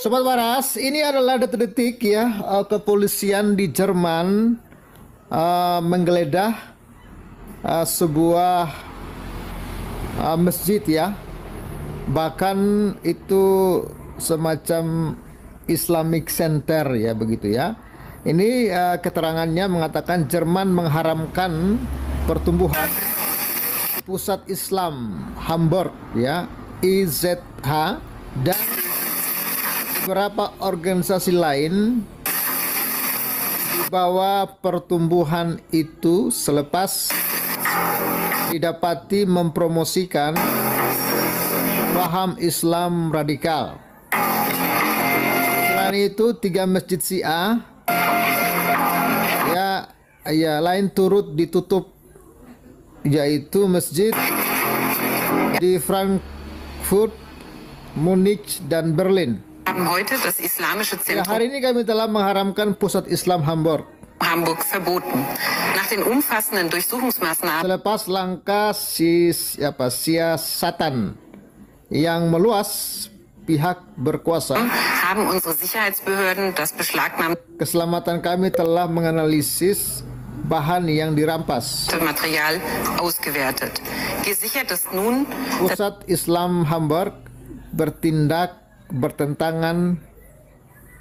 Sobat Waras, ini adalah detik-detik ya kepolisian di Jerman menggeledah sebuah masjid ya. Bahkan itu semacam Islamic Center ya begitu ya. Ini keterangannya mengatakan Jerman mengharamkan pertumbuhan Pusat Islam Hamburg ya, IZH, dan beberapa organisasi lain di bawah pertumbuhan itu selepas didapati mempromosikan paham Islam radikal. Selain itu, 3 masjid Syiah ya lain turut ditutup, yaitu masjid di Frankfurt, Munich, dan Berlin. Hari ini kami telah mengharamkan Pusat Islam Hamburg verboten. Nach den umfassenden Durchsuchungsmaßnahmen selepas langkah siasatan yang meluas pihak berkuasa, haben unsere Sicherheitsbehörden das Beschlagnahmen keselamatan kami telah menganalisis bahan yang dirampas. Material ausgewertet. Gesichert ist nun Pusat Islam Hamburg bertindak bertentangan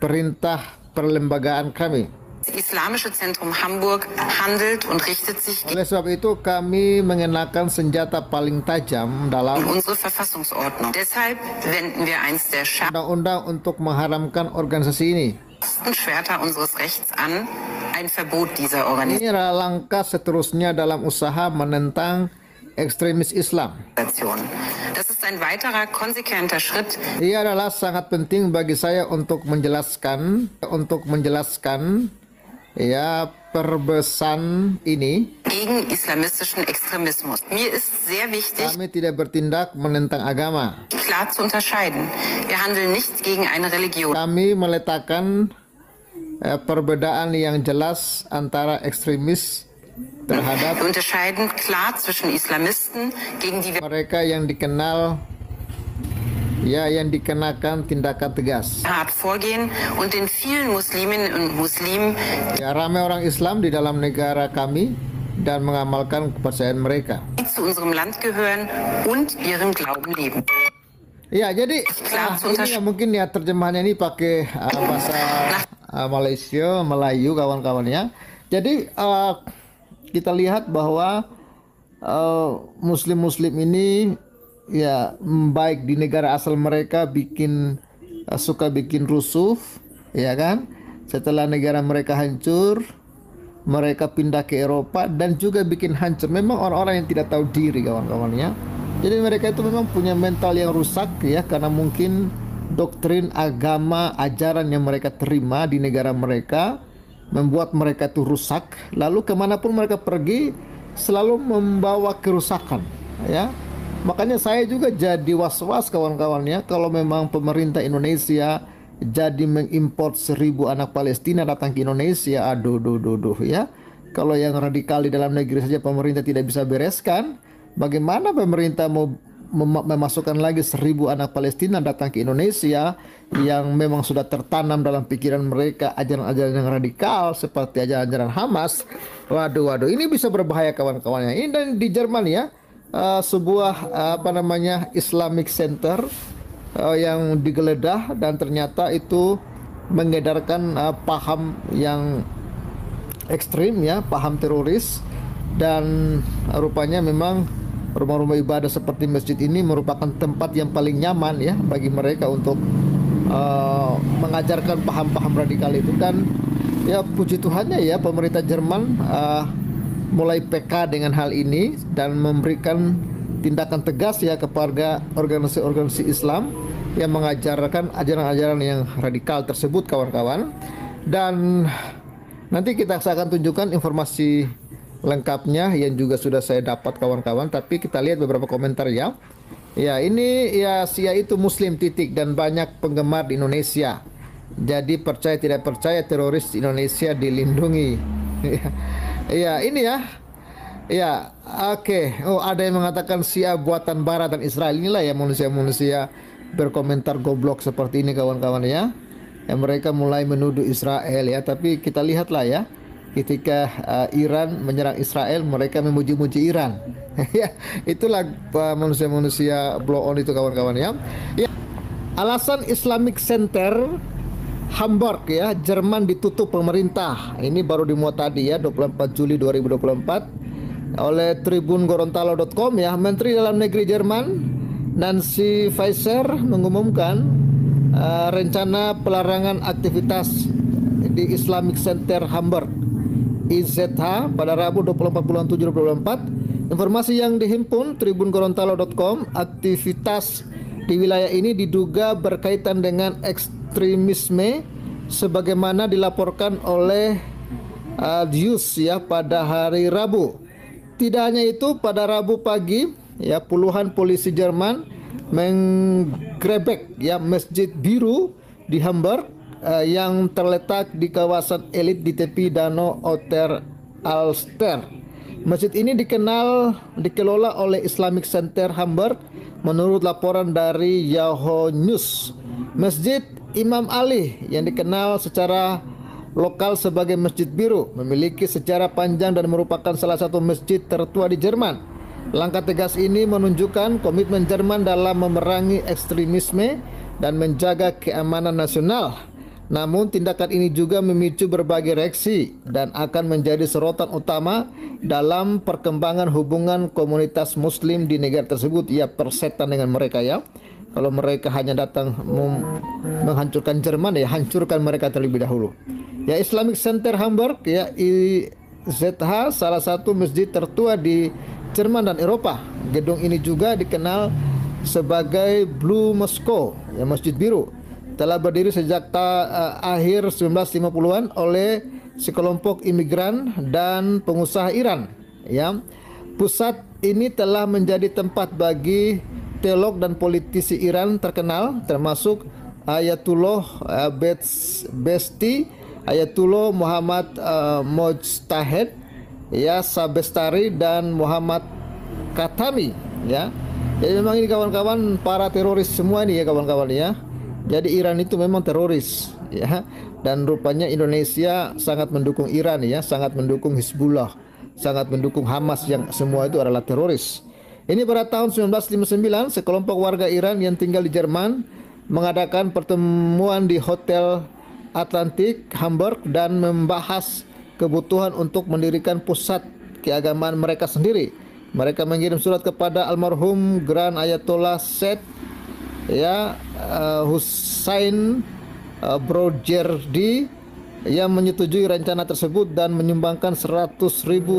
perintah perlembagaan kami. Das Islamische Zentrum Hamburg handelt und richtet sich Oleh sebab itu kami mengenakan senjata paling tajam dalam unsere Verfassungsordnung. Deshalb wenden wir eins der undang-undang untuk mengharamkan organisasi ini. Schwerter unseres Rechts an, ein Verbot dieser Organisation. Ini adalah langkah seterusnya dalam usaha menentang ekstremis Islam. Das ist ein weiterer konsequenter Schritt. Ia adalah sangat penting bagi saya untuk menjelaskan ya perbesan ini. Gegen islamistischen Extremismus. Mir ist sehr wichtig, Kami tidak bertindak menentang agama. klar zu unterscheiden. Wir handeln nicht gegen eine Religion. Kami meletakkan perbedaan yang jelas antara ekstremis terhadap Wir unterscheiden klar zwischen Islamisten, gegen die wir mereka yang dikenal yang dikenakan tindakan tegas. hart vorgehen, und den vielen Musliminnen und Muslimen, Ya, ramai orang Islam di dalam negara kami dan mengamalkan kepercayaan mereka. die zu unserem Land gehören und ihren Glauben leben. Ya, jadi ini ya, mungkin ya terjemahannya ini pakai bahasa Malaysia, Melayu kawan-kawannya. Jadi kita lihat bahwa Muslim-Muslim ini ya baik di negara asal mereka suka bikin rusuh, ya kan? Setelah negara mereka hancur, mereka pindah ke Eropa dan juga bikin hancur. Memang orang-orang yang tidak tahu diri kawan-kawannya. Jadi mereka itu memang punya mental yang rusak ya, karena mungkin doktrin agama, ajaran yang mereka terima di negara mereka membuat mereka itu rusak. Lalu kemanapun mereka pergi selalu membawa kerusakan ya. Makanya saya juga jadi was-was kawan-kawannya kalau memang pemerintah Indonesia jadi mengimpor 1.000 anak Palestina datang ke Indonesia. Aduh ya. Kalau yang radikal di dalam negeri saja pemerintah tidak bisa bereskan, bagaimana pemerintah mau memasukkan lagi 1.000 anak Palestina datang ke Indonesia yang memang sudah tertanam dalam pikiran mereka ajaran-ajaran yang radikal seperti ajaran-ajaran Hamas. Waduh, ini bisa berbahaya kawan-kawannya. Ini dan di Jerman ya, sebuah Islamic Center yang digeledah dan ternyata itu mengedarkan paham yang ekstrim ya, paham teroris, dan rupanya memang rumah-rumah ibadah seperti masjid ini merupakan tempat yang paling nyaman ya bagi mereka untuk mengajarkan paham-paham radikal itu. Dan ya puji Tuhannya ya pemerintah Jerman mulai peka dengan hal ini dan memberikan tindakan tegas ya kepada organisasi-organisasi Islam yang mengajarkan ajaran-ajaran yang radikal tersebut kawan-kawan. Dan nanti kita akan tunjukkan informasi lengkapnya yang juga sudah saya dapat kawan-kawan, tapi kita lihat beberapa komentar ya. Ya, ini ya Syiah itu muslim titik dan banyak penggemar di Indonesia. Jadi percaya tidak percaya teroris Indonesia dilindungi. Ya, ini ya. Ya, oke. Oh, ada yang mengatakan Syiah buatan Barat dan Israel. Inilah ya manusia-manusia berkomentar goblok seperti ini kawan-kawan ya. Mereka mulai menuduh Israel ya, tapi kita lihatlah ya, ketika Iran menyerang Israel, mereka memuji-muji Iran. Ya, itulah manusia-manusia blow on itu kawan-kawan ya. Ya, alasan Islamic Center Hamburg ya, Jerman ditutup pemerintah. Ini baru dimuat tadi ya, 24 Juli 2024 oleh Tribun Gorontalo.com ya. Menteri Dalam Negeri Jerman Nancy Faeser mengumumkan rencana pelarangan aktivitas di Islamic Center Hamburg IZH pada Rabu 24 bulan 7 2024. Informasi yang dihimpun Tribun Gorontalo.com, aktivitas di wilayah ini diduga berkaitan dengan ekstremisme sebagaimana dilaporkan oleh News ya pada hari Rabu. Tidak hanya itu, pada Rabu pagi ya, puluhan polisi Jerman menggerebek ya Masjid Biru di Hamburg yang terletak di kawasan elit di tepi danau Otter Alster. Masjid ini dikelola oleh Islamic Center Hamburg menurut laporan dari Yahoo News. Masjid Imam Ali yang dikenal secara lokal sebagai Masjid Biru memiliki sejarah panjang dan merupakan salah satu masjid tertua di Jerman. Langkah tegas ini menunjukkan komitmen Jerman dalam memerangi ekstremisme dan menjaga keamanan nasional. Namun tindakan ini juga memicu berbagai reaksi dan akan menjadi sorotan utama dalam perkembangan hubungan komunitas muslim di negara tersebut. Ya, persetan dengan mereka ya. Kalau mereka hanya datang menghancurkan Jerman, ya hancurkan mereka terlebih dahulu. Ya, Islamic Center Hamburg ya, IZH, salah satu masjid tertua di Jerman dan Eropa. Gedung ini juga dikenal sebagai Blue Mosque, ya, Masjid Biru. Telah berdiri sejak akhir 1950-an oleh sekelompok imigran dan pengusaha Iran. Ya, pusat ini telah menjadi tempat bagi teolog dan politisi Iran terkenal, termasuk Ayatullah Besti, Ayatullah Muhammad Mojtahid, ya, Sabestari, dan Muhammad Khatami ya. Jadi memang ini kawan-kawan para teroris semua ini ya kawan-kawan ya. Jadi Iran itu memang teroris ya, dan rupanya Indonesia sangat mendukung Iran ya, sangat mendukung Hizbullah, sangat mendukung Hamas, yang semua itu adalah teroris. Ini pada tahun 1959 sekelompok warga Iran yang tinggal di Jerman mengadakan pertemuan di Hotel Atlantik Hamburg dan membahas kebutuhan untuk mendirikan pusat keagamaan mereka sendiri. Mereka mengirim surat kepada almarhum Grand Ayatollah Said ya Hussein Brojerdi yang menyetujui rencana tersebut dan menyumbangkan 100.000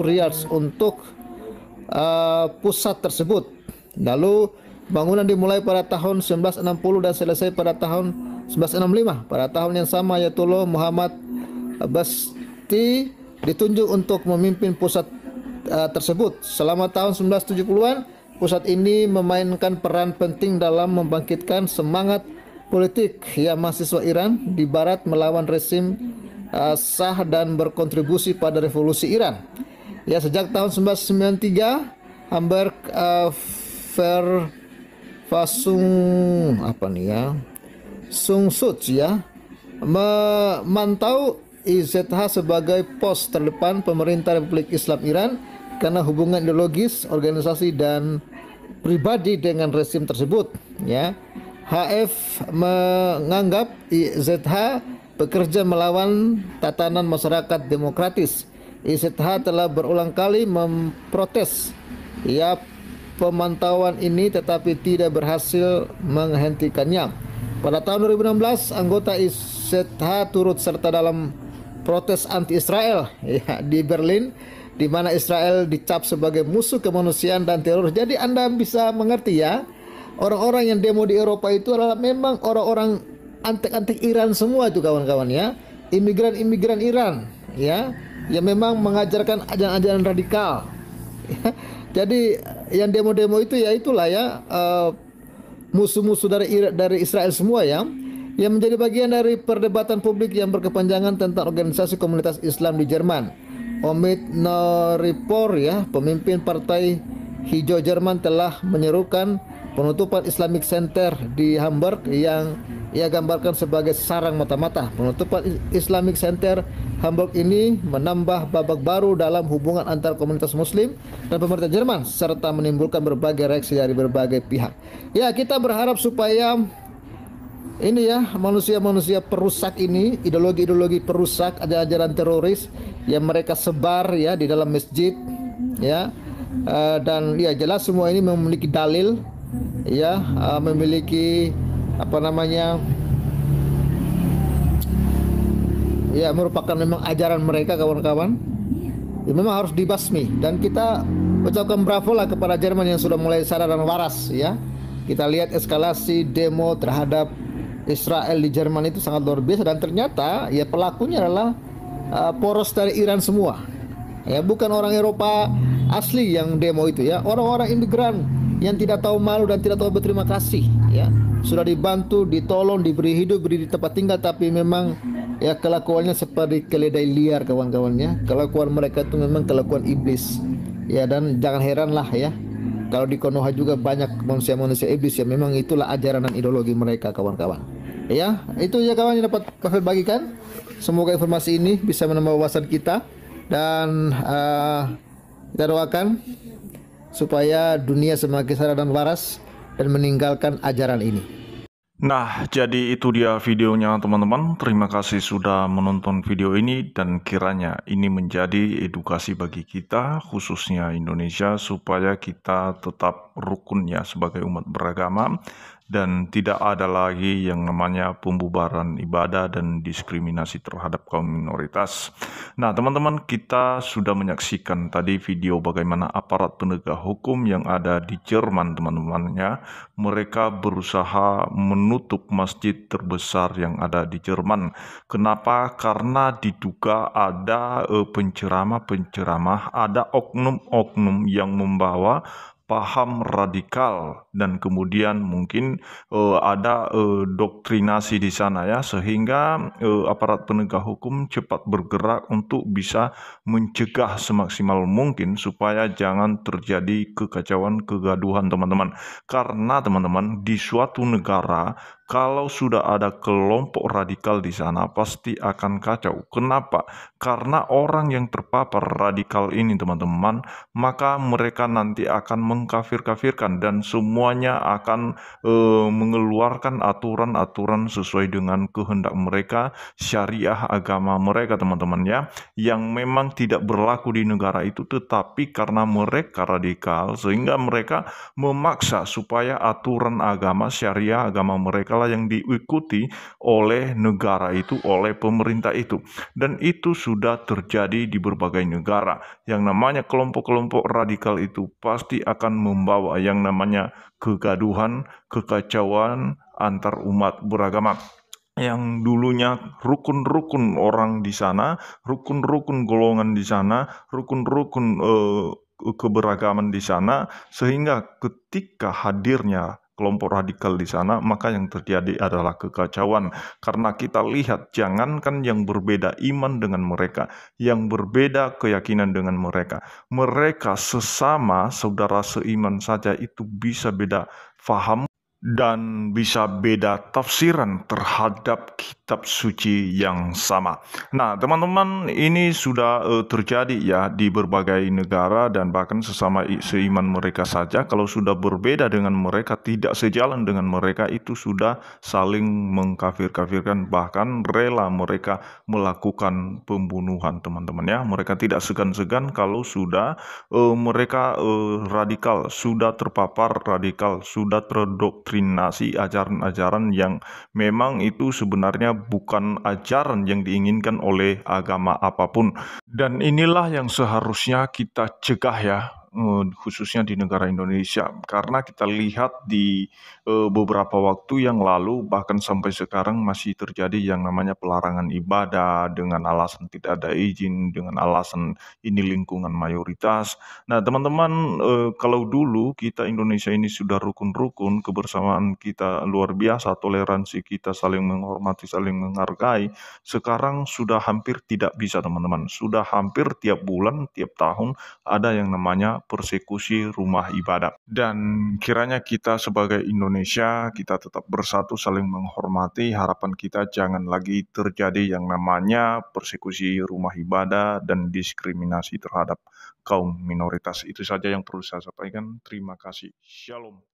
riyals untuk pusat tersebut. Lalu bangunan dimulai pada tahun 1960 dan selesai pada tahun 1965. Pada tahun yang sama Ayatollah Muhammad Basti ditunjuk untuk memimpin pusat tersebut. Selama tahun 1970-an, pusat ini memainkan peran penting dalam membangkitkan semangat politik ya mahasiswa Iran di barat melawan rezim Shah dan berkontribusi pada revolusi Iran. Ya, sejak tahun 1993 Hamburg Verfassung Sungsut ya memantau IZH sebagai pos terdepan pemerintah Republik Islam Iran karena hubungan ideologis, organisasi, dan pribadi dengan rezim tersebut ya. HF menganggap IZH bekerja melawan tatanan masyarakat demokratis. IZH telah berulang kali memprotes ya pemantauan ini, tetapi tidak berhasil menghentikannya. Pada tahun 2016 anggota IZH turut serta dalam protes anti-Israel ya di Berlin, di mana Israel dicap sebagai musuh kemanusiaan dan teroris. Jadi Anda bisa mengerti ya, orang-orang yang demo di Eropa itu adalah memang orang-orang antek-antek Iran semua itu kawan-kawan ya, imigran-imigran Iran ya, yang memang mengajarkan ajaran-ajaran radikal ya. Jadi yang demo-demo itu ya itulah ya musuh-musuh dari Israel semua ya, yang menjadi bagian dari perdebatan publik yang berkepanjangan tentang organisasi komunitas Islam di Jerman. Omid Noripor ya, pemimpin Partai Hijau Jerman, telah menyerukan penutupan Islamic Center di Hamburg yang ia gambarkan sebagai sarang mata-mata. Penutupan Islamic Center Hamburg ini menambah babak baru dalam hubungan antar komunitas Muslim dan pemerintah Jerman serta menimbulkan berbagai reaksi dari berbagai pihak. Ya, kita berharap supaya ini ya manusia-manusia perusak ini, ideologi-ideologi perusak, ajaran teroris yang mereka sebar ya di dalam masjid ya. Dan ya jelas semua ini memiliki dalil ya, memiliki apa namanya ya, merupakan memang ajaran mereka kawan-kawan ya, memang harus dibasmi. Dan kita ucapkan bravo lah kepada Jerman yang sudah mulai sadar dan waras ya. Kita lihat eskalasi demo terhadap Israel di Jerman itu sangat luar biasa, dan ternyata ya pelakunya adalah poros dari Iran semua ya, bukan orang Eropa asli yang demo itu ya, orang-orang imigran yang tidak tahu malu dan tidak tahu berterima kasih ya, sudah dibantu, ditolong, diberi hidup, beri di tempat tinggal, tapi memang ya kelakuannya seperti keledai liar kawan-kawannya. Kelakuan mereka itu memang kelakuan iblis ya, dan jangan heran lah ya kalau di Konoha juga banyak manusia-manusia iblis ya, memang itulah ajaran dan ideologi mereka kawan-kawan ya. Itu ya kawan yang dapat Kafir bagikan. Semoga informasi ini bisa menambah wawasan kita, dan kita doakan supaya dunia semakin sadar dan waras dan meninggalkan ajaran ini. Nah, jadi itu dia videonya teman-teman. Terima kasih sudah menonton video ini, dan kiranya ini menjadi edukasi bagi kita, khususnya Indonesia, supaya kita tetap rukun ya sebagai umat beragama, dan tidak ada lagi yang namanya pembubaran ibadah dan diskriminasi terhadap kaum minoritas. Nah, teman-teman, kita sudah menyaksikan tadi video bagaimana aparat penegak hukum yang ada di Jerman, teman-teman ya. Mereka berusaha menutup masjid terbesar yang ada di Jerman. Kenapa? Karena diduga ada penceramah-penceramah, ada oknum-oknum yang membawa paham radikal, dan kemudian mungkin ada doktrinasi di sana ya, sehingga aparat penegak hukum cepat bergerak untuk bisa mencegah semaksimal mungkin supaya jangan terjadi kekacauan, kegaduhan teman-teman. Karena teman-teman, di suatu negara kalau sudah ada kelompok radikal di sana pasti akan kacau. Kenapa? Karena orang yang terpapar radikal ini teman-teman, maka mereka nanti akan mengkafir-kafirkan, dan semuanya akan mengeluarkan aturan-aturan sesuai dengan kehendak mereka, syariah agama mereka teman-teman ya, yang memang tidak berlaku di negara itu, tetapi karena mereka radikal sehingga mereka memaksa supaya aturan agama, syariah agama mereka lah yang diikuti oleh negara itu, oleh pemerintah itu. Dan itu sudah terjadi di berbagai negara. Yang namanya kelompok-kelompok radikal itu pasti akan membawa yang namanya kegaduhan, kekacauan antar umat beragama. Yang dulunya rukun-rukun orang di sana, rukun-rukun golongan di sana, rukun-rukun keberagaman di sana, sehingga ketika hadirnya kelompok radikal di sana, maka yang terjadi adalah kekacauan. Karena kita lihat, jangankan yang berbeda iman dengan mereka, yang berbeda keyakinan dengan mereka, mereka sesama saudara seiman saja itu bisa beda faham dan bisa beda tafsiran terhadap kitab suci yang sama. Nah, teman-teman, ini sudah terjadi ya di berbagai negara, dan bahkan sesama seiman mereka saja kalau sudah berbeda dengan mereka, tidak sejalan dengan mereka, itu sudah saling mengkafir-kafirkan, bahkan rela mereka melakukan pembunuhan teman-teman ya. Mereka tidak segan-segan kalau sudah mereka radikal, sudah terpapar radikal, sudah terdoktrinasi ajaran-ajaran yang memang itu sebenarnya bukan ajaran yang diinginkan oleh agama apapun. Dan inilah yang seharusnya kita cegah ya, khususnya di negara Indonesia, karena kita lihat di beberapa waktu yang lalu, bahkan sampai sekarang masih terjadi yang namanya pelarangan ibadah dengan alasan tidak ada izin, dengan alasan ini lingkungan mayoritas. Nah, teman-teman, kalau dulu kita Indonesia ini sudah rukun-rukun, kebersamaan kita luar biasa, toleransi kita saling menghormati, saling menghargai, sekarang sudah hampir tidak bisa teman-teman. Sudah hampir tiap bulan, tiap tahun ada yang namanya persekusi rumah ibadat. Dan kiranya kita sebagai Indonesia, kita tetap bersatu saling menghormati. Harapan kita jangan lagi terjadi yang namanya persekusi rumah ibadah dan diskriminasi terhadap kaum minoritas. Itu saja yang perlu saya sampaikan. Terima kasih. Shalom.